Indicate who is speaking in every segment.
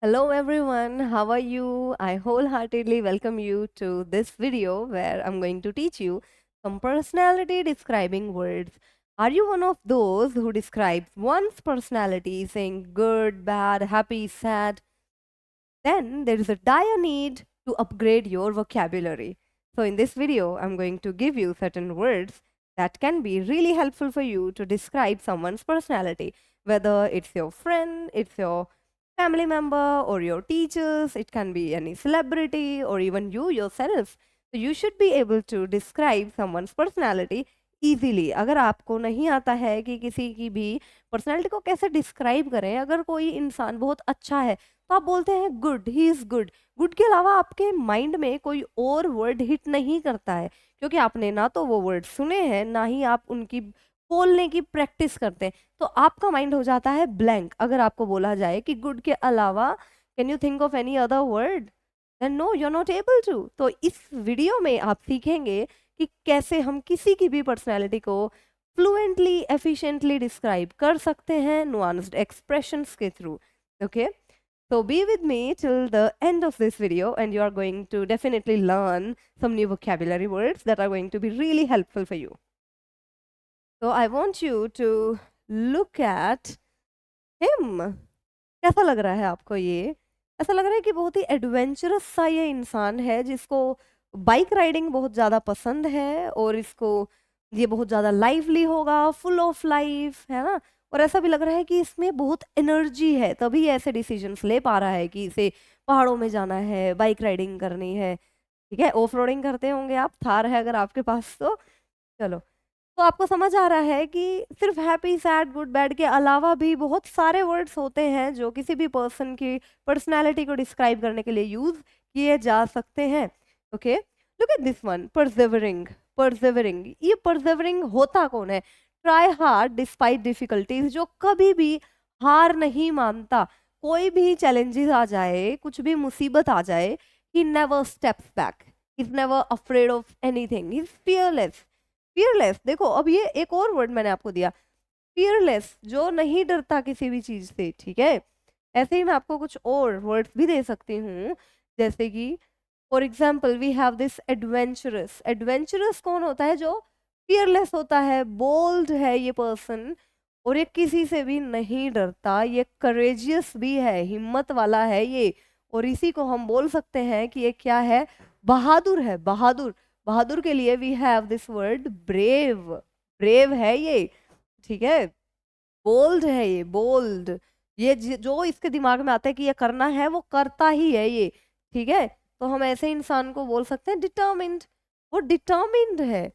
Speaker 1: Hello everyone, how are you? I wholeheartedly welcome you to this video where I'm going to teach you some personality describing words. Are you one of those who describes one's personality saying good, bad, happy, sad? Then there is a dire need to upgrade your vocabulary. So in this video, I'm going to give you certain words that can be really helpful for you to describe someone's personality, whether it's your friend, it's your family member or your teachers, it can be any celebrity or even you yourself. So you should be able to describe someone's personality easily. अगर आपको नहीं आता है कि किसी की भी personality को कैसे डिस्क्राइब करें, अगर कोई इंसान बहुत अच्छा है तो आप बोलते हैं good, he is good. Good के अलावा आपके माइंड में कोई और वर्ड हिट नहीं करता है, क्योंकि आपने ना तो वो वर्ड सुने हैं, ना ही आप उनकी बोलने की प्रैक्टिस करते हैं। तो आपका माइंड हो जाता है ब्लैंक अगर आपको बोला जाए कि गुड के अलावा can you think of any other word, then no you are not able to. तो इस वीडियो में आप सीखेंगे कि कैसे हम किसी की भी पर्सनैलिटी को फ्लुएंटली एफिशिएंटली डिस्क्राइब कर सकते हैं नुआंस्ड एक्सप्रेशंस के through. Okay, so be with me till the end of this video and you are going to definitely learn some new vocabulary words that are going to be really helpful for you. So I want you to look at him. कैसा लग रहा है आपको ये? ऐसा लग रहा है कि बहुत ही एडवेंचरस सा ये इंसान है जिसको बाइक राइडिंग बहुत ज़्यादा पसंद है और इसको ये बहुत ज़्यादा लाइवली होगा, फुल ऑफ लाइफ, है ना? और ऐसा भी लग रहा है कि इसमें बहुत एनर्जी है, तभी ऐसे डिसीजंस ले पा रहा है कि इसे पहाड़ों में जाना है, बाइक राइडिंग करनी है, ठीक है? ऑफ रोडिंग करते होंगे आप, थार है अगर आपके पास तो। चलो, तो आपको समझ आ रहा है कि सिर्फ हैप्पी, सैड, गुड, बैड के अलावा भी बहुत सारे वर्ड्स होते हैं जो किसी भी पर्सन की पर्सनैलिटी को डिस्क्राइब करने के लिए यूज किए जा सकते हैं। Okay, look at this one, persevering. Persevering, ये परसेवरिंग होता कौन है? ट्राई हार्ड डिस्पाइट डिफिकल्टीज, जो कभी भी हार नहीं मानता। कोई भी चैलेंजेस आ जाए, कुछ भी मुसीबत आ जाए, he never steps back, he is never afraid of anything, he is fearless. Fearless, देखो अब ये एक और वर्ड मैंने आपको दिया, फियरलेस, जो नहीं डरता किसी भी चीज से, ठीक है? ऐसे ही मैं आपको कुछ और वर्ड्स भी दे सकती हूँ, जैसे कि for example we have this adventurous. Adventurous कौन होता है? जो फियरलेस होता है, बोल्ड है ये पर्सन, और ये किसी से भी नहीं डरता, ये करेजियस भी है, हिम्मत वाला है ये। और इसी को हम बोल सकते हैं कि ये क्या है? बहादुर है, बहादुर। बहादुर के लिए we have this word brave. Brave है ये, ठीक है? बोल्ड है ये, बोल्ड। ये जो इसके दिमाग में आता है कि ये करना है, वो करता ही है ये, ठीक है? तो हम ऐसे इंसान को बोल सकते हैं डिटर्मिन्ड। वो डिटर्मिन्ड है,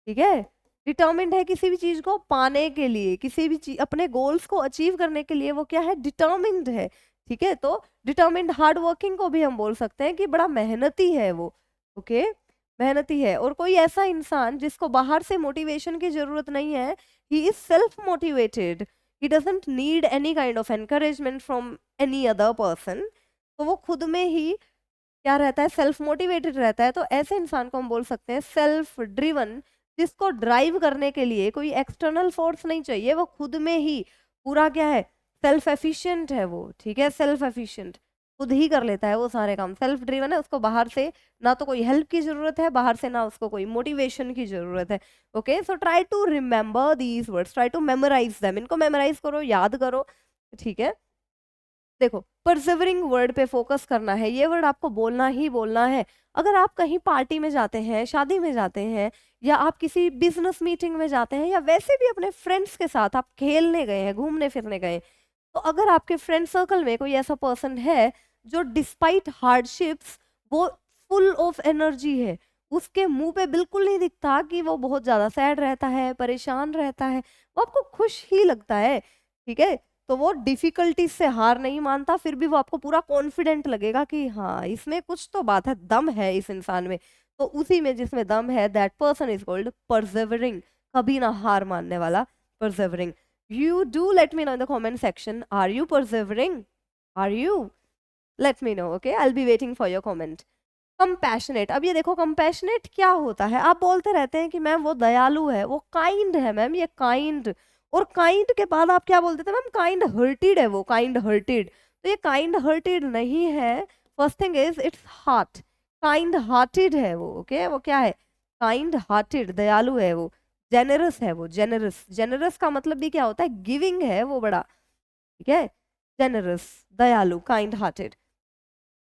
Speaker 1: ठीक है? डिटर्मिन्ड है किसी भी चीज को पाने के लिए, किसी भी चीज अपने गोल्स को अचीव करने के लिए वो क्या है? डिटर्मिन्ड है, ठीक है? तो डिटर्मिन्ड हार्ड वर्किंग को भी हम बोल सकते हैं कि बड़ा मेहनती है वो। ओके, मेहनती है। और कोई ऐसा इंसान जिसको बाहर से मोटिवेशन की जरूरत नहीं है, he is self motivated, he doesn't need any kind of encouragement from any other person. तो वो खुद में ही क्या रहता है? सेल्फ मोटिवेटेड रहता है। तो ऐसे इंसान को हम बोल सकते हैं सेल्फ ड्रिवन, जिसको ड्राइव करने के लिए कोई एक्सटर्नल फोर्स नहीं चाहिए, वो खुद में ही पूरा क्या है? सेल्फ एफिशिएंट है वो, ठीक है? सेल्फ एफिशिएंट, खुद ही कर लेता है वो सारे काम। सेल्फ ड्रिवन है, उसको बाहर से ना तो कोई हेल्प की जरूरत है, बाहर से ना उसको कोई मोटिवेशन की जरूरत है। Okay, so try to remember these words, try to memorise them, इनको मेमोराइज करो, याद करो, ठीक है? देखो, परसिवरिंग वर्ड पे फोकस करना है, ये वर्ड आपको बोलना ही बोलना है। अगर आप कहीं पार्टी में जाते हैं, शादी में जाते हैं, या आप किसी बिजनेस मीटिंग में जाते हैं, या वैसे भी अपने फ्रेंड्स के साथ आप खेलने गए हैं, घूमने फिरने गए, तो अगर आपके फ्रेंड सर्कल में कोई ऐसा पर्सन है जो डिस्पाइट हार्डशिप्स वो फुल ऑफ एनर्जी है, उसके मुंह पे बिल्कुल नहीं दिखता कि वो बहुत ज्यादा सैड रहता है, परेशान रहता है, वो आपको खुश ही लगता है, ठीक है? तो वो डिफिकल्टी से हार नहीं मानता, फिर भी वो आपको पूरा कॉन्फिडेंट लगेगा कि हाँ, इसमें कुछ तो बात है, दम है इस इंसान में। तो उसी में जिसमें दम है, दैट पर्सन इज कॉल्ड परसेवरिंग, कभी ना हार मानने वाला, परसेवरिंग। You do let me know in the comment section. Are you persevering? Are you? Let me know, okay? I'll be waiting for your comment. Compassionate. अब ये देखो, compassionate क्या होता है? आप बोलते रहते हैं कि मैम वो दयालु है, वो काइंड है मैम, ये काइंड। और काइंड के बाद आप क्या बोलते थे? मैम काइंड हर्टेड है वो, काइंड हर्टेड। तो ये काइंड हार्टेड नहीं है। First thing is its heart, kind hearted है वो। ओके वो क्या है? काइंड हार्टेड, दयालु है वो। जेनरस है वो, जेनरस। जेनरस का मतलब भी क्या होता है? गिविंग है वो बड़ा, ठीक है। जेनरस, दयालु, काइंड हार्टेड।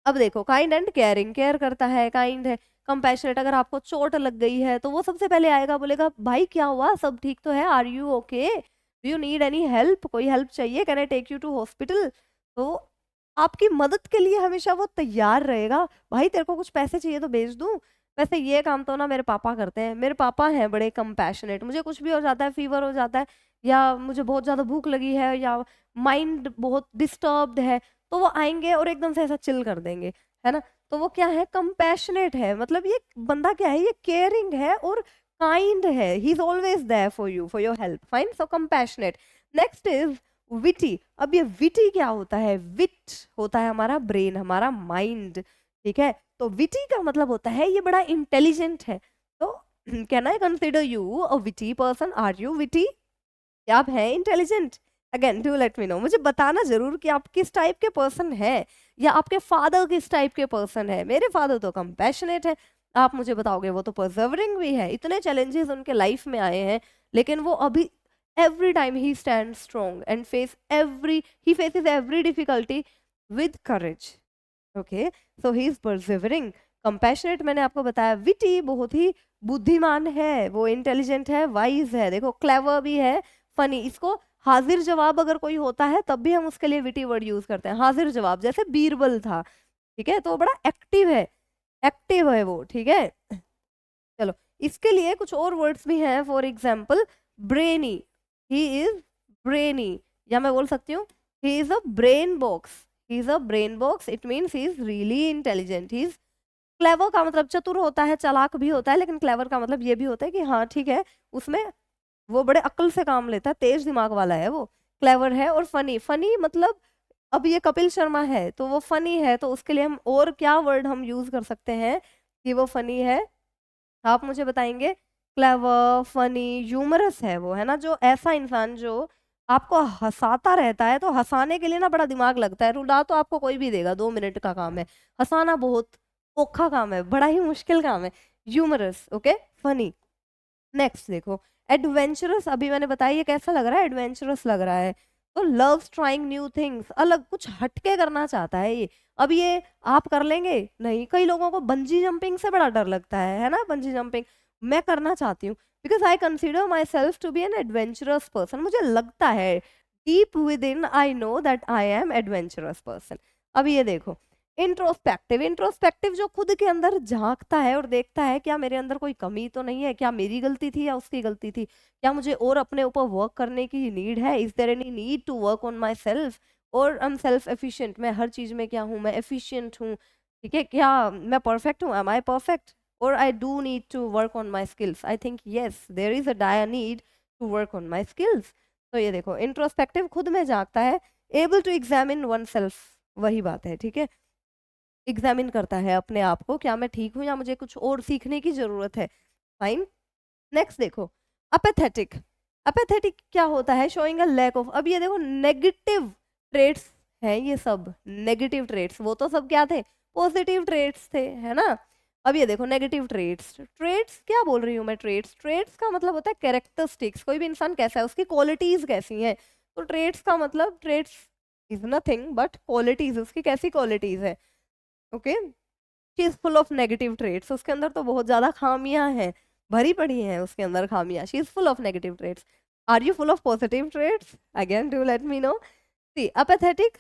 Speaker 1: अब देखो काइंड एंड केयरिंग, केयर करता है, काइंड है। कंपैशनेट, अगर आपको चोट लग गई है तो वो सबसे पहले आएगा, बोलेगा भाई क्या हुआ, सब ठीक तो है, are you okay, do you need any help, कोई हेल्प चाहिए, can I take you to hospital. तो आपकी मदद के लिए हमेशा वो तैयार रहेगा। भाई तेरे को कुछ पैसे चाहिए तो भेज दूं। वैसे ये काम तो ना मेरे पापा करते हैं, मेरे पापा हैं बड़े कंपैशनेट। मुझे कुछ भी हो जाता है, फीवर हो जाता है, या मुझे बहुत ज्यादा भूख लगी है, या माइंड बहुत डिस्टर्ब्ड है, तो वो आएंगे और एकदम से ऐसा चिल कर देंगे, है ना। तो वो क्या है? कंपैशनेट है। मतलब ये बंदा क्या है? ये केयरिंग है और काइंड है। He is always there for you, for your help. Fine, so compassionate. Next is witty. अब ये विटी क्या होता है? विट होता है हमारा ब्रेन, हमारा माइंड, ठीक है। तो विटी का मतलब होता है ये बड़ा इंटेलिजेंट है। तो can I consider you a witty person? Are you witty? क्या आप हैं intelligent? Again do let me know, मुझे बताना जरूर कि आप किस टाइप के पर्सन हैं, या आपके फादर किस टाइप के पर्सन है। मेरे फादर तो कंपैशनेट है, आप मुझे बताओगे वो तो परसेवरिंग भी है। इतने चैलेंजेस उनके लाइफ में आए हैं, लेकिन वो अभी every time he stands strong and he faces every difficulty with courage. Okay, so he is persevering. Compassionate मैंने आपको बताया। witty बहुत ही बुद्धिमान है, वो इंटेलिजेंट है, वाइज है। देखो क्लेवर भी है, फनी। इसको हाजिर जवाब अगर कोई होता है तब भी हम उसके लिए विटी वर्ड यूज करते हैं। हाजिर जवाब, जैसे बीरबल था, ठीक है, तो वो बड़ा एक्टिव है, एक्टिव है वो, ठीक है। चलो इसके लिए कुछ और वर्ड्स भी हैं। For example brainy, he is brainy, या मैं बोल सकती हूँ he is a brain box. He is a brain box, it means he is really intelligent. He is clever का मतलब चतुर होता है, चालाक भी होता है, लेकिन क्लेवर का मतलब ये भी होता है कि हाँ ठीक है, उसमें वो बड़े अक्ल से काम लेता है, तेज दिमाग वाला है वो, क्लेवर है। और फनी, फनी मतलब अब ये कपिल शर्मा है तो वो फनी है, तो उसके लिए हम और क्या वर्ड हम यूज कर सकते हैं कि वो फनी है? आप मुझे बताएंगे। क्लेवर, फनी, ह्यूमरस है वो, है ना। जो ऐसा इंसान जो आपको हंसाता रहता है, तो हंसाने के लिए ना बड़ा दिमाग लगता है। रुला तो आपको कोई भी देगा, 2 मिनट का काम है। हंसाना बहुत औखा काम है, बड़ा ही मुश्किल काम है। Humorous, okay, funny. नेक्स्ट देखो एडवेंचरस। अभी मैंने बताया ये कैसा लग रहा है? एडवेंचरस लग रहा है। तो लव्स ट्राइंग न्यू थिंग्स, अलग कुछ हटके करना चाहता है ये। अब ये आप कर लेंगे? नहीं। कई लोगों को बंजी जंपिंग से बड़ा डर लगता है ना, बंजी जंपिंग। मैं करना चाहती हूँ, because I consider myself to be an adventurous person. मुझे लगता है deep within I know that I am adventurous person. अब ये देखो इंट्रोस्पेक्टिव। इंट्रोस्पेक्टिव जो खुद के अंदर झांकता है और देखता है क्या मेरे अंदर कोई कमी तो नहीं है, क्या मेरी गलती थी या उसकी गलती थी, क्या मुझे और अपने ऊपर वर्क करने की नीड है, is there any need to work on myself, और आई एम सेल्फ एफिशिएंट, मैं हर चीज में क्या हूँ? मैं एफिशिएंट हूँ, ठीक है। क्या मैं परफेक्ट हूँ? Am I perfect? और I do need to work on my skills? I think yes, there is a dire need to work on my skills. तो ये देखो इंट्रोस्पेक्टिव खुद में झांकता है, able to examine oneself, वही बात है, ठीक है। एग्जामिन करता है अपने आप को, क्या मैं ठीक हूँ या मुझे कुछ और सीखने की जरूरत है। फाइन। नेक्स्ट देखो अपेथेटिक। अपेथेटिक क्या होता है? Showing a lack of. अब ये देखो नेगेटिव ट्रेट्स हैं ये सब, नेगेटिव ट्रेट्स। वो तो सब क्या थे? पॉजिटिव ट्रेट्स थे, है ना। अब ये देखो नेगेटिव ट्रेट्स। ट्रेट्स क्या बोल रही हूँ मैं? ट्रेट्स, ट्रेट्स का मतलब होता है कैरेक्टरिस्टिक्स। कोई भी इंसान कैसा है, उसकी क्वालिटीज कैसी हैं। तो ट्रेट्स का मतलब, traits is nothing but qualities, उसकी कैसी क्वालिटीज है। Okay, she is full of negative traits. उसके अंदर तो बहुत ज्यादा खामियां हैं, भरी पड़ी हैं उसके अंदर खामियां। She is full of negative traits. Are you full of positive traits? Again do let me know. See apathetic,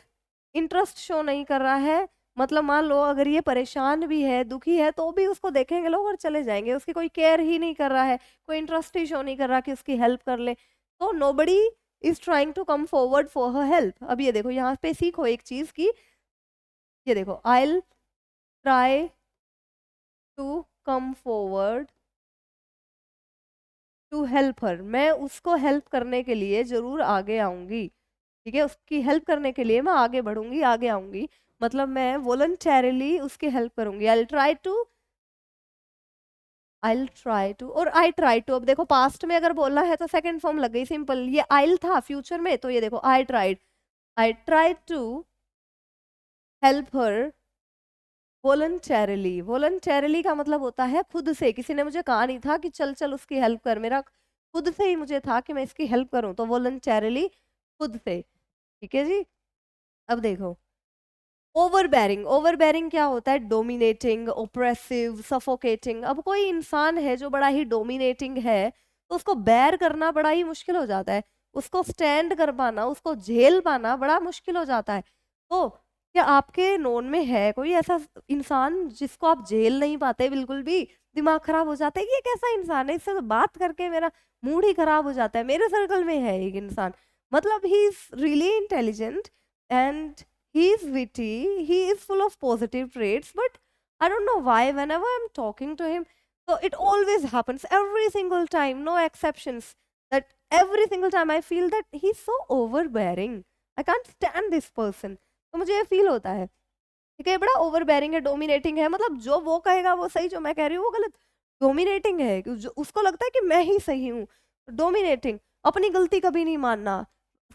Speaker 1: interest show नहीं कर रहा है। मतलब मान लो अगर ये परेशान भी है, दुखी है, तो भी उसको देखेंगे लोग और चले जाएंगे। उसकी कोई केयर ही नहीं कर रहा है, कोई इंटरेस्ट ही शो नहीं कर रहा कि उसकी हेल्प कर ले। तो nobody is trying to come forward for her help. अब ये देखो यहाँ पे सीखो एक चीज की, ये देखो I try to come forward to help her. मैं उसको हेल्प करने के लिए जरूर आगे आऊंगी, ठीक है। उसकी हेल्प करने के लिए मैं आगे बढ़ूंगी, आगे आऊंगी। मतलब मैं वॉलंटरली उसकी हेल्प करूंगी। आई ट्राई टू और आई ट्राई टू। अब देखो पास्ट में अगर बोलना है तो सेकंड फॉर्म लग गई, सिंपल। ये आइल था फ्यूचर में, तो ये देखो I tried, I try to help her voluntarily. Voluntarily का मतलब होता है खुद से, किसी ने मुझे कहा नहीं था कि चल चल उसकी हेल्प कर, मेरा खुद से ही मुझे था कि मैं इसकी हेल्प करूं, तो वॉलंटरली खुद से। ठीक है जी। अब देखो ओवरबेरिंग। ओवरबेरिंग क्या होता है? Dominating, oppressive, suffocating. अब कोई इंसान है जो बड़ा ही डोमिनेटिंग है तो उसको बेर करना बड़ा ही मुश्किल हो जाता है, उसको स्टैंड कर पाना, उसको झेल पाना बड़ा मुश्किल हो जाता है। तो क्या आपके नोन में है कोई ऐसा इंसान जिसको आप झेल नहीं पाते बिल्कुल भी? दिमाग खराब हो जाता है कि ये कैसा इंसान है, इससे तो बात करके मेरा मूड ही खराब हो जाता है। मेरे सर्कल में है एक इंसान, मतलब he is really intelligent and he is witty, he is full of positive traits, but I don't know why whenever I'm talking to him, so it always happens every single time, no exceptions, that every single time I feel that he's so overbearing, I can't stand this person। तो मुझे ये feel होता है ठीक है, ये बड़ा overbearing है, डोमिनेटिंग है, मतलब जो वो कहेगा वो सही, जो मैं कह रही हूँ वो गलत। डोमिनेटिंग है कि जो उसको लगता है कि मैं ही सही हूँ। डोमिनेटिंग, अपनी गलती कभी नहीं मानना,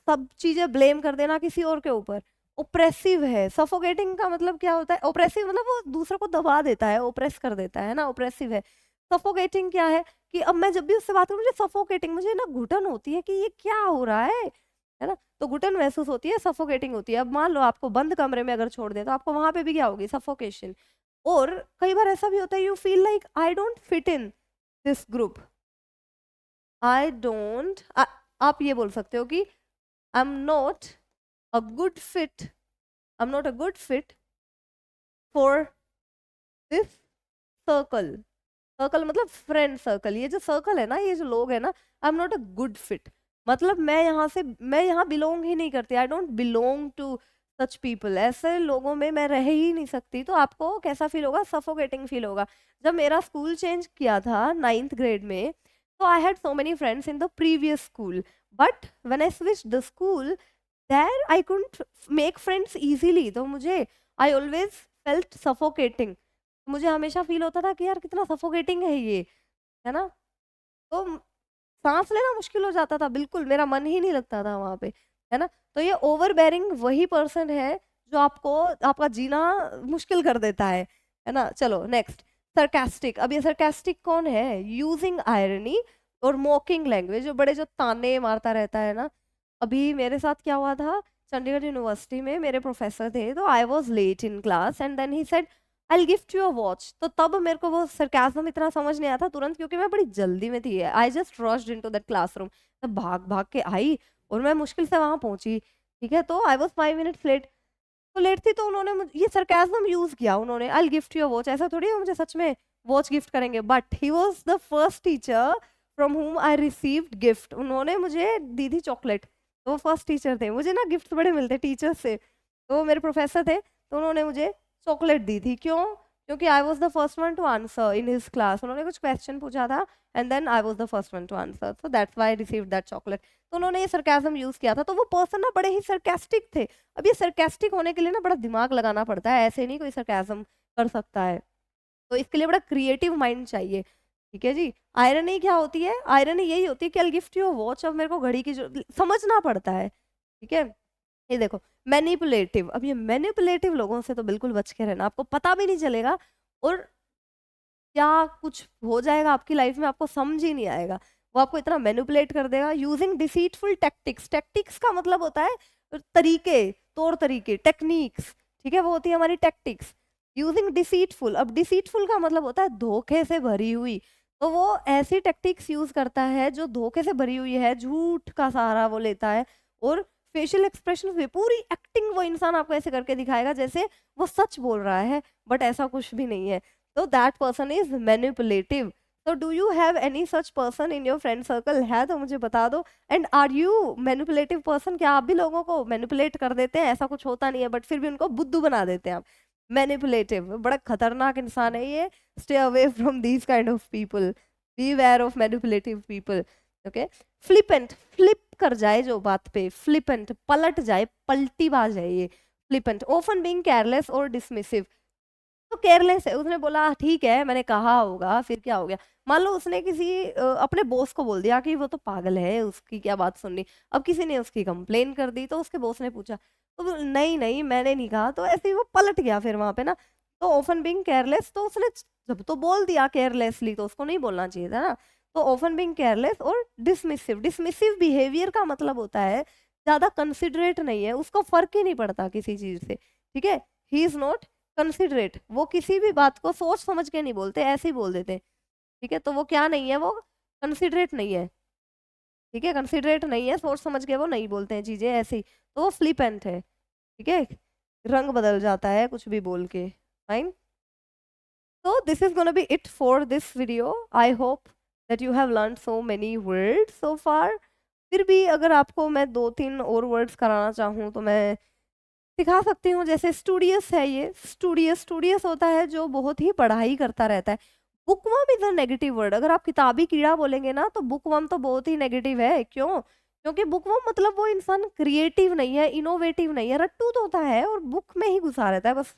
Speaker 1: सब चीजें ब्लेम कर देना किसी और के ऊपर। ओप्रेसिव है। सफोकेटिंग का मतलब क्या होता है? ओप्रेसिव मतलब वो दूसरे को दबा देता है, ओप्रेस कर देता है ना, ओप्रेसिव है। सफोकेटिंग क्या है कि अब मैं जब भी उससे बात करूँ मुझे सफोकेटिंग, मुझे ना घुटन होती है कि ये क्या हो रहा है ना, तो घुटन महसूस होती है, सफोकेटिंग होती है। अब मान लो आपको बंद कमरे में अगर छोड़ दे तो आपको वहां पे भी क्या होगी? सफोकेशन। और कई बार ऐसा भी होता है, you feel like I don't fit in this group, I don't, आप ये बोल सकते हो कि आई am not a good fit, I am not a good fit for this circle. Circle मतलब फ्रेंड सर्कल, ये जो सर्कल है ना, ये जो लोग है ना, I am not a good fit, मतलब मैं यहाँ बिलोंग ही नहीं करती, I don't belong to such people. ऐसे लोगों में मैं रह ही नहीं सकती। तो आपको कैसा फील होगा? सफोकेटिंग फील होगा। जब मेरा स्कूल चेंज किया था 9th ग्रेड में, तो I had so many friends in the previous school, but when I switch the school there I couldn't make friends easily, तो मुझे आई ऑलवेज फेल्ट सफोकेटिंग। मुझे हमेशा फील होता था कि यार कितना सफोकेटिंग है ये, है ना। तो सांस लेना मुश्किल हो जाता था, बिल्कुल मेरा मन ही नहीं लगता था वहां पे, है ना। तो ये ओवरबेरिंग वही पर्सन है जो आपको आपका जीना मुश्किल कर देता है ना। चलो नेक्स्ट, सरकास्टिक। अब ये सरकास्टिक कौन है? यूजिंग आयरनी और मॉकिंग लैंग्वेज, जो बड़े जो ताने मारता रहता है ना। अभी मेरे साथ क्या हुआ था, चंडीगढ़ यूनिवर्सिटी में मेरे प्रोफेसर थे, तो I was late in class and then he said I gift you a watch. तो तब मेरे को वो सरकाज़म इतना समझ नहीं आया था तुरंत, क्योंकि मैं बड़ी जल्दी में थी, I just rushed into that classroom. तब भाग भाग के आई और मैं मुश्किल से वहां पहुंची। ठीक है, तो आई वॉज 5 मिनट्स लेट। तो लेट थी तो उन्होंने ये सरकाज़म यूज किया, उन्होंने आई गिफ्ट यू अ वॉच, ऐसा थोड़ी है मुझे सच में वॉच गिफ्ट करेंगे। But he was the first teacher from हुम आई रिसीव्ड गिफ्ट, उन्होंने मुझे दी थी चॉकलेट। तो वो फर्स्ट टीचर थे, मुझे ना गिफ्ट बड़े मिलते टीचर से, तो वो मेरे प्रोफेसर थे, तो उन्होंने मुझे चॉकलेट दी थी। क्यों? क्योंकि I was the first one to answer in his class, उन्होंने कुछ क्वेश्चन पूछा था and then I was the first one to answer, so that's why I received that chocolate. तो उन्होंने ये सरकाज़म यूज किया था, तो वो पर्सन ना बड़े ही सरकास्टिक थे। अब ये सरकास्टिक होने के लिए ना बड़ा दिमाग लगाना पड़ता है, ऐसे नहीं कोई सरकाज़म कर सकता है, तो इसके लिए बड़ा क्रिएटिव माइंड चाहिए। ठीक है जी। आयरनी क्या होती है? आयरनी यही होती है कि आई गिफ्ट यू वॉच, अब मेरे को घड़ी की जो समझना पड़ता है। ठीक है, ये देखो मैनिपुलेटिव। अब ये मैनिपुलेटिव लोगों से तो बिल्कुल बच के रहना, आपको पता भी नहीं चलेगा और क्या कुछ हो जाएगा आपकी लाइफ में आपको समझ ही नहीं आएगा। वो आपको इतना मैनिपुलेट कर देगा। Using deceitful tactics. टैक्टिक्स का मतलब होता है तरीके, तौर तरीके, टेक्निक्स। ठीक है, वो होती है हमारी टैक्टिक्स। यूजिंग डिसीटफुल, अब डिसीटफुल का मतलब होता है धोखे से भरी हुई। तो वो ऐसी टैक्टिक्स यूज करता है जो धोखे से भरी हुई है, झूठ का सहारा वो लेता है, और फेशियल एक्सप्रेशन में पूरी एक्टिंग वो इंसान आपको ऐसे करके दिखाएगा जैसे वो सच बोल रहा है, बट ऐसा कुछ भी नहीं है। So that person is manipulative. So do you have any such person in your friend circle? है तो मुझे बता दो। And are you manipulative person? क्या आप भी लोगों को manipulate कर देते हैं? ऐसा कुछ होता नहीं है, बट फिर भी उनको बुद्धू बना देते हैं आप। Manipulative बड़ा खतरनाक इंसान है ये। Stay away from these kind of people. Beware of manipulative people. Okay? Flippant, flip कर जाए जो बात पे, flippant पलट जाए, पलटीबाज है ये। Flippant, often being careless or dismissive. तो केयरलेस है। उसने बोला ठीक है, मैंने कहा होगा, फिर क्या हो गया। मान लो उसने किसी अपने बॉस को बोल दिया कि वो तो पागल है, उसकी क्या बात सुननी। अब किसी ने उसकी कंप्लेन कर दी, तो उसके बॉस ने पूछा, तो नहीं नहीं मैंने नहीं कहा, तो ऐसे ही वो पलट गया फिर वहां पे ना। तो ऑफन बीइंग केयरलेस, तो उसने जब तो बोल दिया केयरलेसली, तो उसको नहीं बोलना चाहिए था ना। तो ऑफन बीइंग केयरलेस और डिसमिसिव, डिसमिसिव बिहेवियर का मतलब होता है ज्यादा कंसिडरेट नहीं है, उसको फर्क ही नहीं पड़ता किसी चीज से, ठीक है। ही इज नॉट कंसिडरेट, वो किसी भी बात को सोच समझ के नहीं बोलते, ऐसे ही बोल देते, ठीक है। तो वो क्या नहीं है, वो कंसिडरेट नहीं है, ठीक है। कंसिडरेट नहीं है, सोच समझ के वो नहीं बोलते हैं चीजें ऐसे ही। तो वो फ्लिपेंट है, ठीक है, रंग बदल जाता है कुछ भी बोल के। Fine. So this is gonna be it for this video. I hope that you have learned so many words so far. फिर भी अगर आपको मैं 2-3 और वर्ड्स कराना चाहूँ तो मैं सिखा सकती हूँ। जैसे स्टूडियस है, ये स्टूडियस, स्टूडियस होता है जो बहुत ही पढ़ाई करता रहता है। Bookworm is a negative word. अगर आप किताबी कीड़ा बोलेंगे ना, तो बुकवर्म तो बहुत ही नेगेटिव है। क्यों? क्योंकि बुकवर्म मतलब वो इंसान क्रिएटिव नहीं है, इनोवेटिव नहीं है, रट्टू तो होता है और बुक में ही घुसा रहता है बस।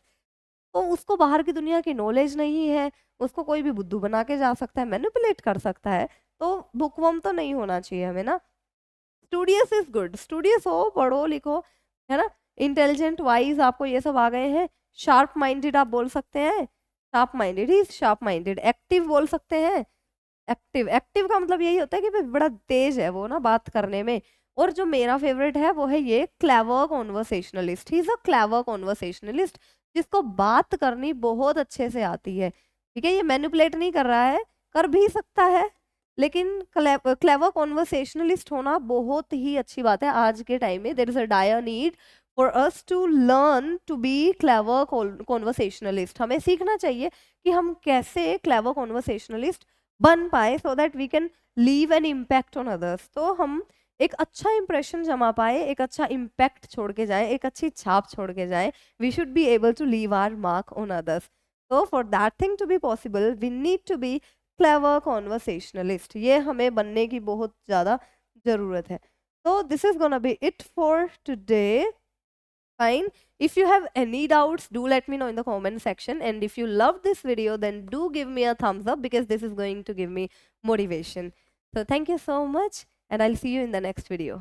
Speaker 1: तो उसको बाहर की दुनिया की नॉलेज नहीं है, उसको कोई भी बुद्धू बना के जा सकता है, मैनिपुलेट कर सकता है। तो बुकवर्म तो नहीं होना चाहिए हमें ना। स्टूडियस इज गुड, स्टूडियस हो, पढ़ो लिखो, है ना। इंटेलिजेंट, वाइज, आपको ये सब आ गए हैं। शार्प माइंडेड आप बोल सकते हैं, शार्प माइंडेड ही शार्प माइंडेड। एक्टिव बोल सकते हैं, एक्टिव, एक्टिव का मतलब यही होता है कि भाई बड़ा तेज है वो ना बात करने में। और जो मेरा फेवरेट है वो है ये clever conversationalist. He is a clever conversationalist, जिसको बात करनी बहुत अच्छे से आती है, ठीक है। ये मैनिपुलेट नहीं कर रहा है, कर भी सकता है, लेकिन क्लेवर कॉन्वर्सेशनलिस्ट होना बहुत ही अच्छी बात है। आज के टाइम में there is a dire need for us to learn to be clever conversationalist. हमें सीखना चाहिए कि हम कैसे क्लेवर कॉन्वर्सेशनलिस्ट बन पाए, so that we can leave an impact on others. तो हम एक अच्छा इंप्रेशन जमा पाए, एक अच्छा इम्पैक्ट छोड़ के जाए, एक अच्छी छाप छोड़ के जाए। We should be able to leave our mark on others. तो for that thing to be possible, we need to be clever conversationalist. ये हमें बनने की बहुत ज़्यादा ज़रूरत है। तो this is gonna be it for today. Fine. If you have any doubts, do let me know in the comment section. And if you love this video, then do give me a thumbs up, because this is going to give me motivation. So thank you so much, and I'll see you in the next video.